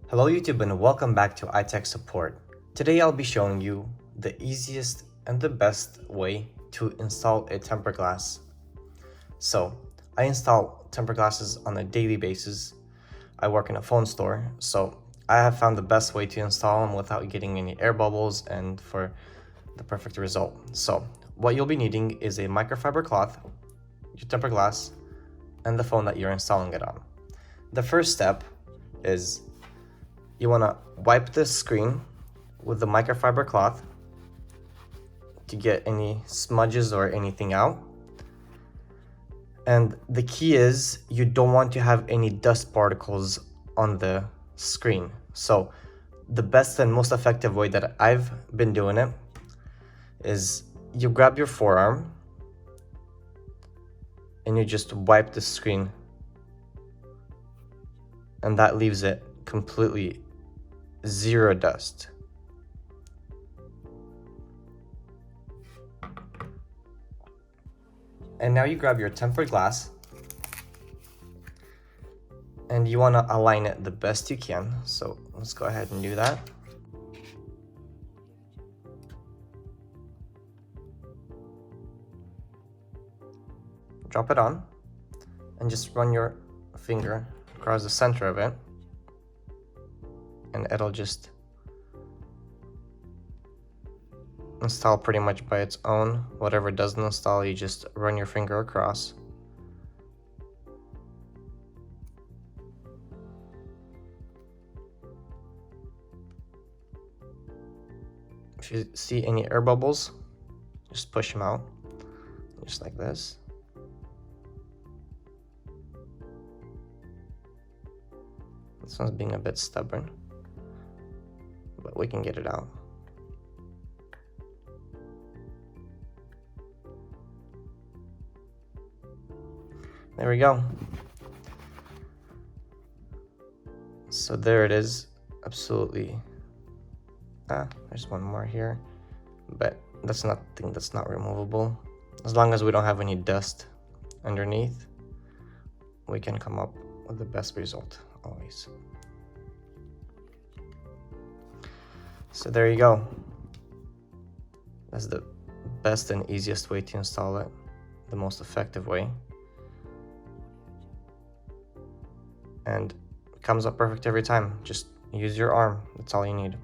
Hello YouTube and welcome back to iTech Support. Today I'll be showing you the easiest and the best way to install a tempered glass. So I install tempered glasses on a daily basis. I work in a phone store, so I have found the best way to install them without getting any air bubbles and for the perfect result. So what you'll be needing is a microfiber cloth, your tempered glass, and the phone that you're installing it on. The first step is you want to wipe the screen with the microfiber cloth to get any smudges or anything out. And the key is you don't want to have any dust particles on the screen. So the best and most effective way that I've been doing it is you grab your forearm and you just wipe the screen, and that leaves it completely zero dust. And now you grab your tempered glass and you want to align it the best you can. So let's go ahead and do that. Drop it on and just run your finger across the center of it, and it'll just install pretty much by its own. Whatever doesn't install, you just run your finger across. If you see any air bubbles, just push them out, just like this. This one's being a bit stubborn, but we can get it out. There we go. So there it is, absolutely. There's one more here, but that's not removable. As long as we don't have any dust underneath, we can come up with the best result always. So there you go. That's the best and easiest way to install it, the most effective way. And it comes up perfect every time. Just use your arm, that's all you need.